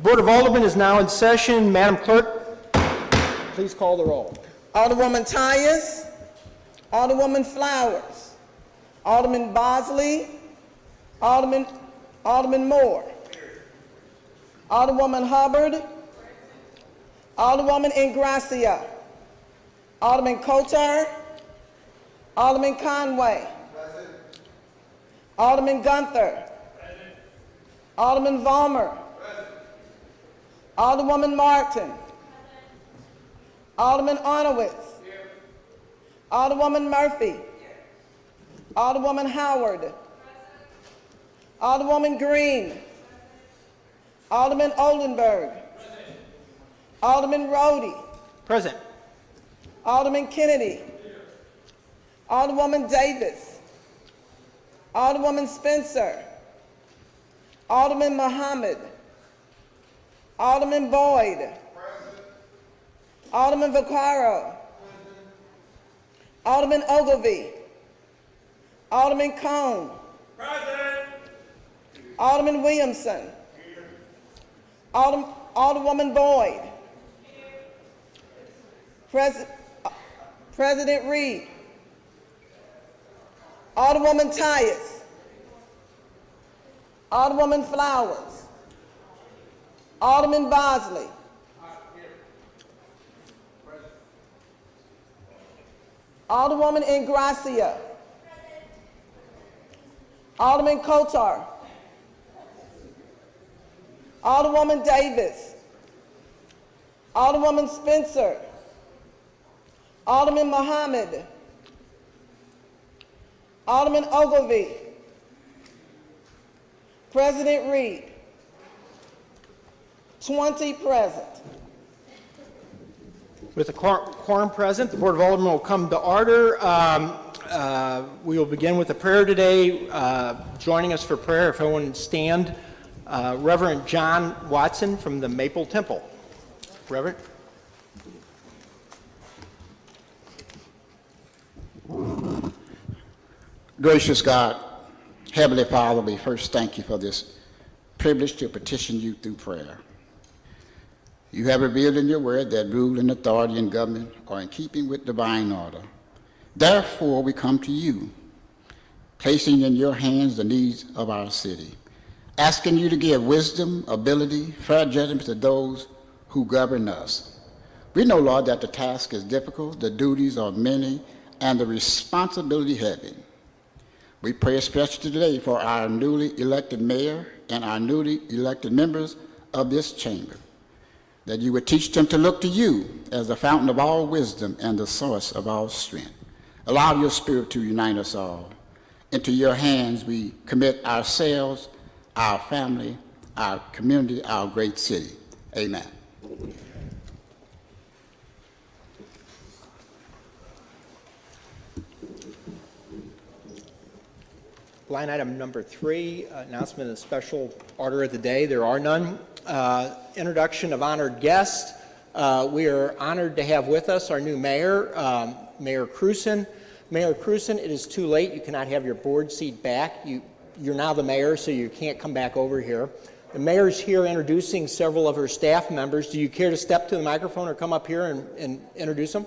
Board of Aldermen is now in session. Madam Clerk, please call the roll. Alderwoman Tyus, Alderwoman Flowers, Alderman Bosley, Alderman Moore, Alderwoman Hubbard, Alderwoman Ingracia, Alderman Coatar, Alderman Conway, Alderman Gunther, Alderman Vollmer, Alderwoman Martin, Alderman Arnowitz, Alderwoman Murphy, Alderwoman Howard, Alderwoman Green, Alderman Oldenburg, Alderman Roddy, Present. Alderman Kennedy, Alderwoman Davis, Alderwoman Spencer, Alderman Muhammad, Alderman Boyd, Alderman Vaccaro, Alderman Ogilvie, Alderman Cohn, Alderman Williamson, Alderwoman Boyd, President Reed, Alderwoman Tyus, Alderwoman Flowers, Alderman Bosley, Alderwoman Ingracia, Alderman Coatar, Alderwoman Davis, Alderwoman Spencer, Alderman Muhammad, Alderman Ogilvie, President Reed, 20 present. With the quorum present, the Board of Aldermen will come to order. We will begin with a prayer today. Joining us for prayer, if everyone would stand, Reverend John Watson from the Maple Temple. Reverend. Gracious God, Heavenly Father, we first thank you for this privilege to petition you through prayer. You have revealed in your word that rule and authority and government are in keeping with divine order. Therefore, we come to you, placing in your hands the needs of our city, asking you to give wisdom, ability, fair judgment to those who govern us. We know, Lord, that the task is difficult, the duties are many, and the responsibility heavy. We pray especially today for our newly elected mayor and our newly elected members of this chamber, that you would teach them to look to you as the fountain of all wisdom and the source of all strength. Allow your spirit to unite us all. Into your hands we commit ourselves, our family, our community, our great city. Amen. Line item number 3, announcement of special order of the day. There are none. Introduction of honored guests. We are honored to have with us our new mayor, Mayor Cruson. Mayor Cruson, it is too late. You cannot have your board seat back. You're now the mayor, so you can't come back over here. The mayor's here introducing several of her staff members. Do you care to step to the microphone or come up here and introduce them?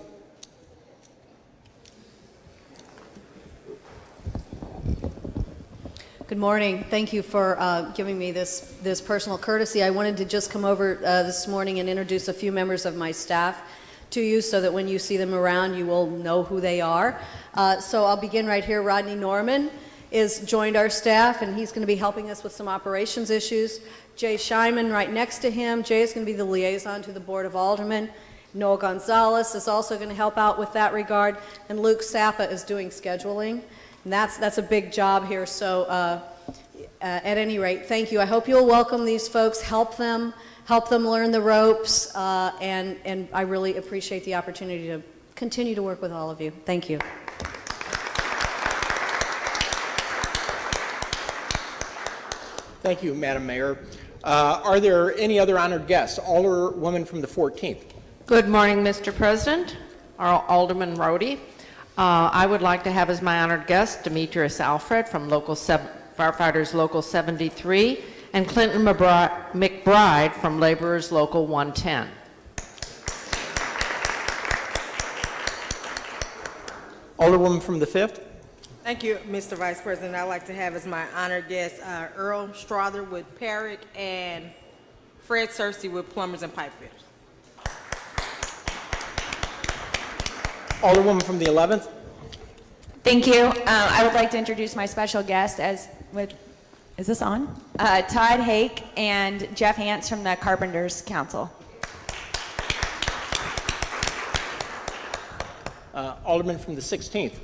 Good morning. Thank you for giving me this personal courtesy. I wanted to just come over this morning and introduce a few members of my staff to you so that when you see them around, you will know who they are. So I'll begin right here. Rodney Norman is joined our staff, and he's going to be helping us with some operations issues. Jay Scheinman right next to him. Jay is going to be the liaison to the Board of Aldermen. Noah Gonzalez is also going to help out with that regard, and Luke Sappa is doing scheduling. And that's a big job here, so at any rate, thank you. I hope you'll welcome these folks, help them learn the ropes, and I really appreciate the opportunity to continue to work with all of you. Thank you. Thank you, Madam Mayor. Are there any other honored guests? Alderwoman from the 14th. Good morning, Mr. President. Alderman Roddy. I would like to have as my honored guest Demetrius Alfred from Firefighters Local 73 and Clinton McBride from Laborers Local 110. Alderwoman from the 5th. Thank you, Mr. Vice President. I'd like to have as my honored guest Earl Strother with Perrick and Fred Cersei with Plumbers and Pipe Fitters. Alderwoman from the 11th. Thank you. I would like to introduce my special guest is this on? Todd Hake and Jeff Hance from the Carpenters Council. Alderman from the 16th.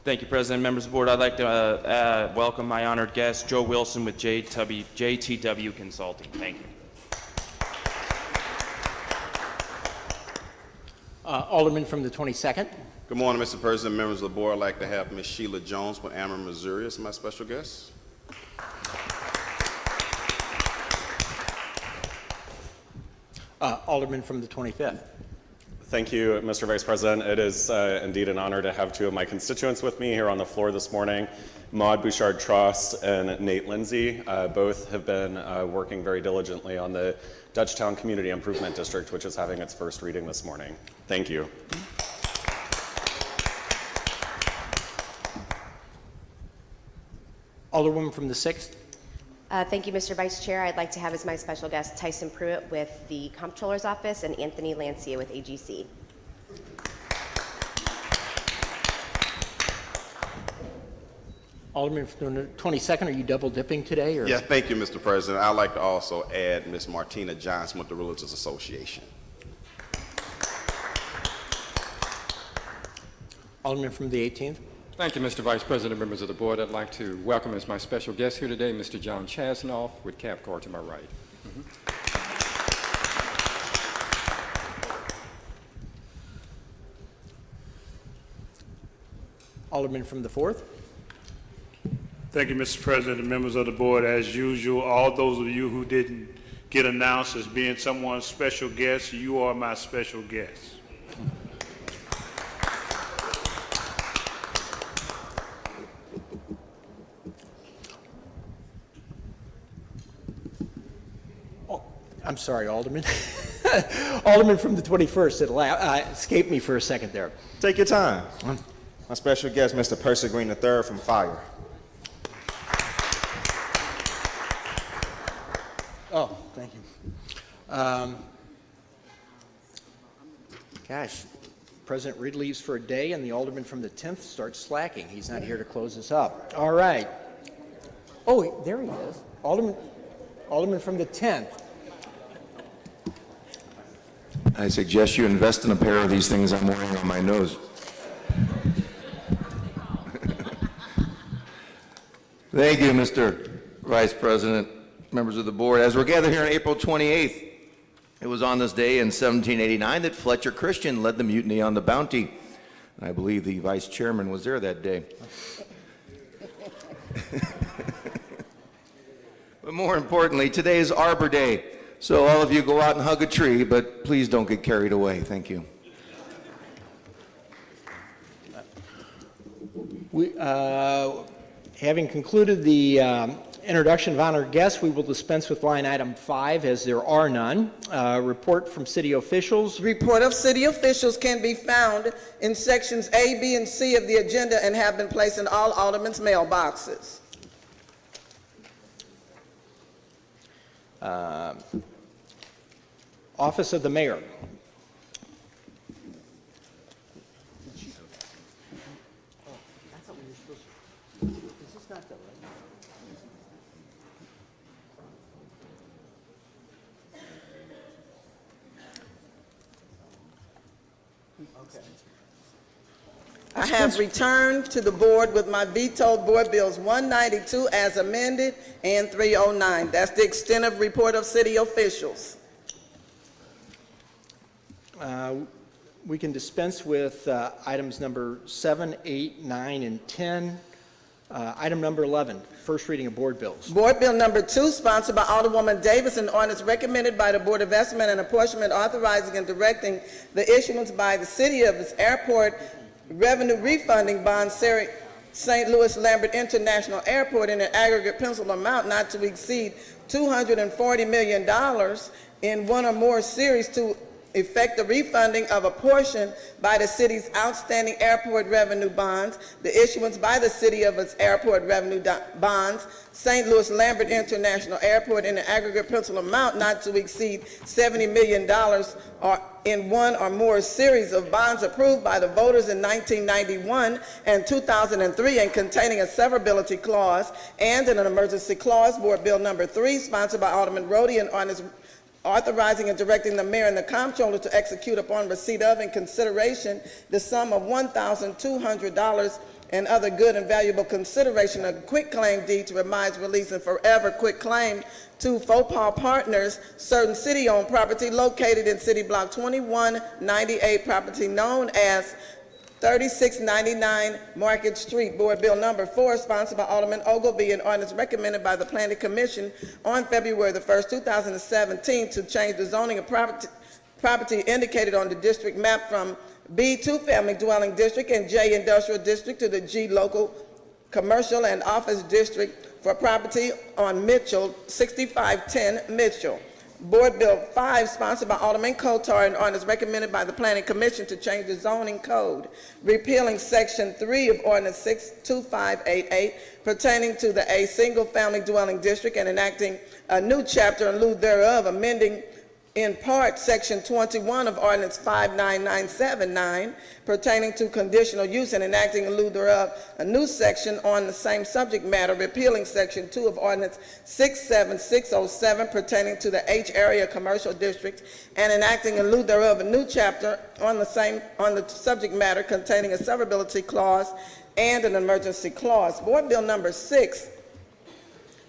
Thank you, President. Members of the board, I'd like to welcome my honored guest, Joe Wilson with JTW Consulting. Thank you. Alderman from the 22nd. Good morning, Mr. President, members of the board. I'd like to have Ms. Sheila Jones with Amherst, Missouri as my special guest. Alderman from the 25th. Thank you, Mr. Vice President. It is indeed an honor to have two of my constituents with me here on the floor this morning, Maud Bouchard-Trost and Nate Lindsay. Both have been working very diligently on the Dutchtown Community Improvement District, which is having its first reading this morning. Thank you. Alderwoman from the 6th. Thank you, Mr. Vice Chair. I'd like to have as my special guest Tyson Pruitt with the Comptroller's Office and Anthony Lancia with AGC. Alderman from the 22nd, are you double dipping today? Or? Yes, thank you, Mr. President. I'd like to also add Ms. Martina Johnson with the Realtors Association. Alderman from the 18th. Thank you, Mr. Vice President, members of the board. I'd like to welcome as my special guest here today, Mr. John Chasnoff with Capcor to my right. Alderman from the 4th. Thank you, Mr. President and members of the board. As usual, all those of you who didn't get announced as being someone's special guest, you are my special guest. I'm sorry, Alderman. Alderman from the 21st. It escaped me for a second there. Take your time. My special guest, Mr. Percy Green III from Fire. Oh, thank you. Gosh, President Reed leaves for a day, and the Alderman from the 10th starts slacking. He's not here to close us up. All right. Oh, there he is. Alderman from the 10th. I suggest you invest in a pair of these things I'm wearing on my nose. Thank you, Mr. Vice President, members of the board. As we're gathered here on April 28th, it was on this day in 1789 that Fletcher Christian led the mutiny on the Bounty. And I believe the vice chairman was there that day. But more importantly, today is Arbor Day. So all of you go out and hug a tree, but please don't get carried away. Thank you. Having concluded the introduction of honored guests, we will dispense with line item 5 as there are none. Report from city officials. Report of city officials can be found in sections A, B, and C of the agenda and have been placed in all aldermen's mailboxes. Office of the Mayor. I have returned to the board with my vetoed board bills 192 as amended and 309. That's the extent of report of city officials. We can dispense with items number 7, 8, 9, and 10. Item number 11, first reading of board bills. Board Bill number 2, sponsored by Alderwoman Davis, an ordinance recommended by the Board of Estimate and Apportionment authorizing and directing the issuance by the city of its airport revenue refunding bond St. Louis Lambert International Airport in an aggregate principal amount not to exceed $240 million in one or more series to effect the refunding of a portion by the city's outstanding airport revenue bonds, the issuance by the city of its airport revenue bonds, St. Louis Lambert International Airport in an aggregate principal amount not to exceed $70 million or in one or more series of bonds approved by the voters in 1991 and 2003 and containing a severability clause and an emergency clause, Board Bill Number 3, sponsored by Alderman Roddy and on his authorizing and directing the mayor and the comptroller to execute upon receipt of and consideration the sum of $1,200 and other good and valuable consideration, a quitclaim deed to remise, release, and forever quitclaim to Fopal Partners, certain city-owned property located in City Block 2198, property known as 3699 Market Street, Board Bill Number 4, sponsored by Alderman Ogilvie and ordinance recommended by the Planning Commission on February the 1st, 2017 to change the zoning of property indicated on the district map from B, two-family dwelling district, and J, industrial district to the G, local commercial and office district for property on Mitchell, 6510 Mitchell. Board Bill 5, sponsored by Alderman Coatar and ordinance recommended by the Planning Commission to change the zoning code, repealing Section 3 of Ordinance 62588 pertaining to the A single-family dwelling district and enacting a new chapter in lieu thereof, amending in part Section 21 of Ordinance 59979 pertaining to conditional use and enacting in lieu thereof a new section on the same subject matter, repealing Section 2 of Ordinance 67607 pertaining to the H area commercial district and enacting in lieu thereof a new chapter on the subject matter containing a severability clause and an emergency clause. Board Bill Number 6,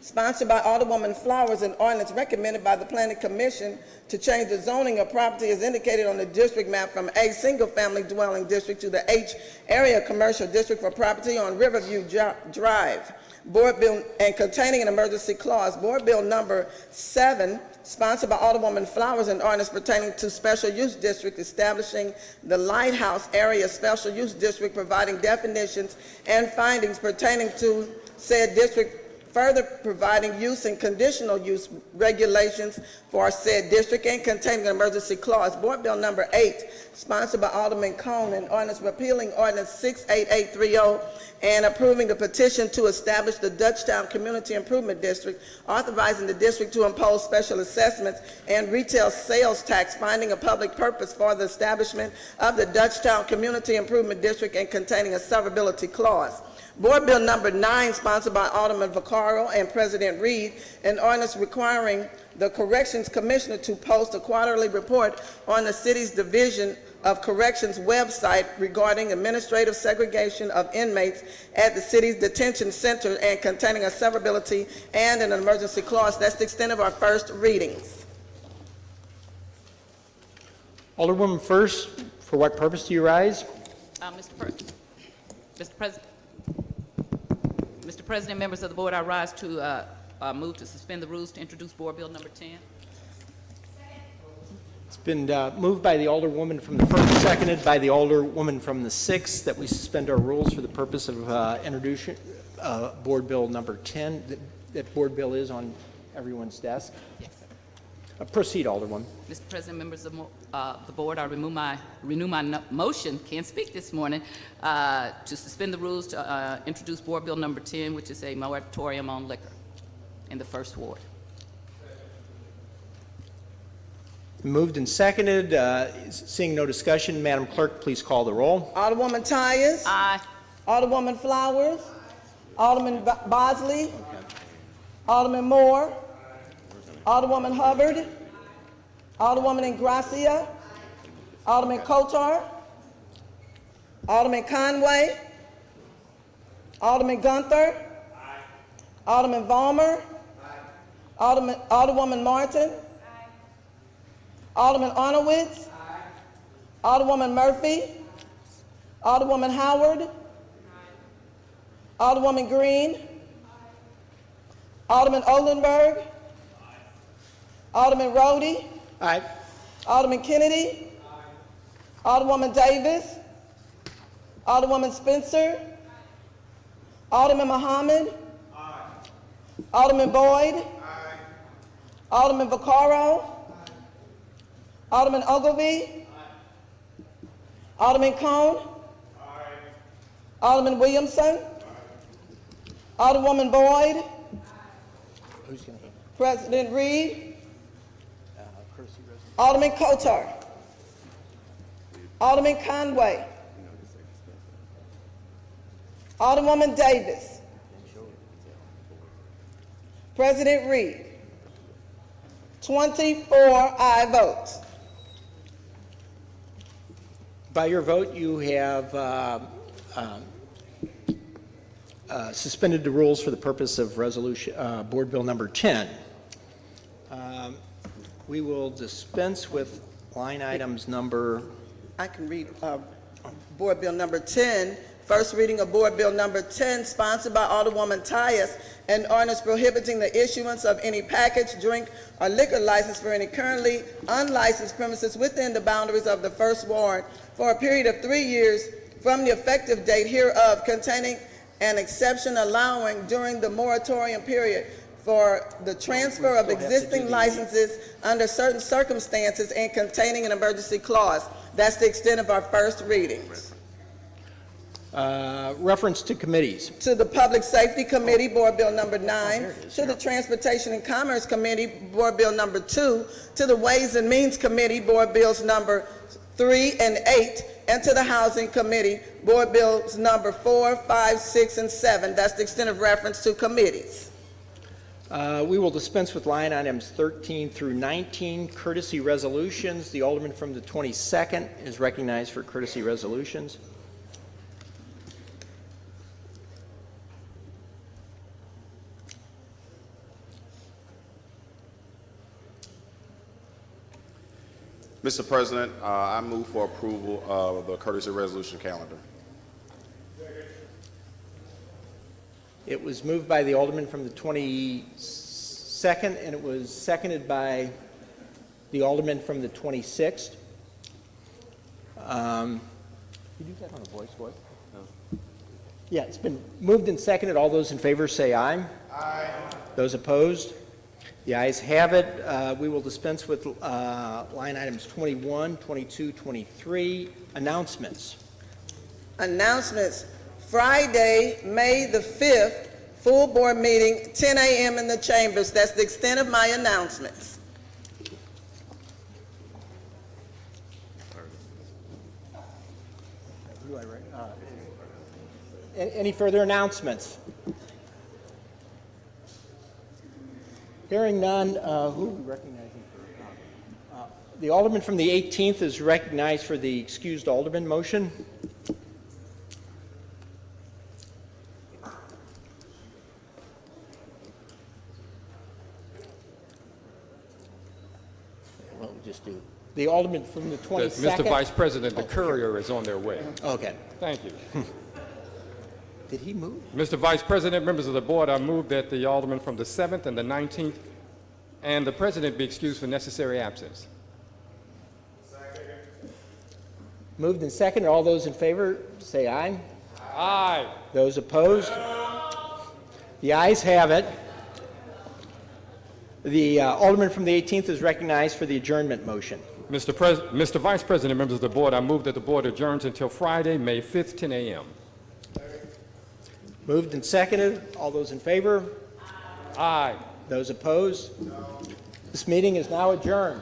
sponsored by Alderwoman Flowers, and ordinance recommended by the Planning Commission to change the zoning of property as indicated on the district map from A single-family dwelling district to the H area commercial district for property on Riverview Drive. Board Bill and containing an emergency clause. Board Bill Number 7, sponsored by Alderwoman Flowers, and ordinance pertaining to special use district, establishing the Lighthouse area special use district, providing definitions and findings pertaining to said district, further providing use and conditional use regulations for said district and containing an emergency clause. Board Bill Number 8, sponsored by Alderman Cohn, and ordinance repealing Ordinance 68830 and approving the petition to establish the Dutchtown Community Improvement District, authorizing the district to impose special assessments and retail sales tax, finding a public purpose for the establishment of the Dutchtown Community Improvement District and containing a severability clause. Board Bill Number 9, sponsored by Alderman Vaccaro and President Reed, an ordinance requiring the Corrections Commissioner to post a quarterly report on the city's Division of Corrections website regarding administrative segregation of inmates at the city's detention center and containing a severability and an emergency clause. That's the extent of our first readings. Alderwoman first, for what purpose do you rise? Mr. President, members of the board, I rise to move to suspend the rules to introduce Board Bill Number 10. It's been moved by the Alderwoman from the 1st, seconded by the Alderwoman from the 6th, that we suspend our rules for the purpose of introducing Board Bill Number 10. That board bill is on everyone's desk. Yes. Proceed, Alderwoman. Mr. President, members of the board, I renew my motion, can't speak this morning, to suspend the rules to introduce Board Bill Number 10, which is a moratorium on liquor in the First Ward. Moved and seconded. Seeing no discussion, Madam Clerk, please call the roll. Alderwoman Tyus. Aye. Alderwoman Flowers. Alderman Bosley. Alderman Moore. Alderwoman Hubbard. Alderwoman Ingracia. Alderman Coatar. Alderman Conway. Alderman Gunther. Alderman Vollmer. Alderwoman Martin. Alderman Arnowitz. Alderwoman Murphy. Alderwoman Howard. Alderwoman Green. Alderman Oldenburg. Alderman Roddy. Aye. Alderman Kennedy. Alderwoman Davis. Alderwoman Spencer. Alderman Muhammad. Alderman Boyd. Alderman Vaccaro. Alderman Ogilvie. Alderman Cohn. Alderman Williamson. Alderwoman Boyd. Who's going to hand President Reed. courtesy resolution? Alderman Coatar. Alderman Conway. Alderwoman Davis. President Reed. 24 aye votes. By your vote, you have suspended the rules for the purpose of resolution, Board Bill number 10. We will dispense with line items number... I can read Board Bill number 10. First reading of Board Bill number 10, sponsored by Alderwoman Tyus, an ordinance prohibiting the issuance of any package, drink, or liquor license for any currently unlicensed premises within the boundaries of the First Ward for a period of 3 years from the effective date hereof, containing an exception allowing during the moratorium period for the transfer of existing licenses under certain circumstances and containing an emergency clause. That's the extent of our first readings. Reference to committees. To the Public Safety Committee, Board Bill number 9. To the Transportation and Commerce Committee, Board Bill number 2. To the Ways and Means Committee, Board Bills number 3 and 8. And to the Housing Committee, Board Bills number 4, 5, 6, and 7. That's the extent of reference to committees. We will dispense with line items 13 through 19, courtesy resolutions. The Alderman from the 22nd is recognized for courtesy resolutions. Mr. President, I move for approval of the courtesy resolution calendar. It was moved by the Alderman from the 22nd, and it was seconded by the Alderman from the 26th. You do that on a voice? No. Yeah, it's been moved and seconded. All those in favor say aye. Aye. Those opposed? The ayes have it. We will dispense with line items 21, 22, 23. Announcements. Announcements. Friday, May the 5th, full board meeting, 10 a.m. in the chambers. That's the extent of my announcements. Any further announcements? Hearing none, who are we recognizing for? The Alderman from the 18th is recognized for the excused Alderman motion. What we just do? The Alderman from the 22nd. Mr. Vice President, the courier is on their way. Okay. Thank you. Did he move? Mr. Vice President, members of the board, I move that the Alderman from the 7th and the 19th and the President be excused for necessary absence. Moved and seconded. All those in favor say aye. Aye. Those opposed? The ayes have it. The Alderman from the 18th is recognized for the adjournment motion. Mr. Vice President, members of the board, I move that the board adjourns until Friday, May 5th, 10 a.m. Moved and seconded. All those in favor? Aye. Those opposed? This meeting is now adjourned.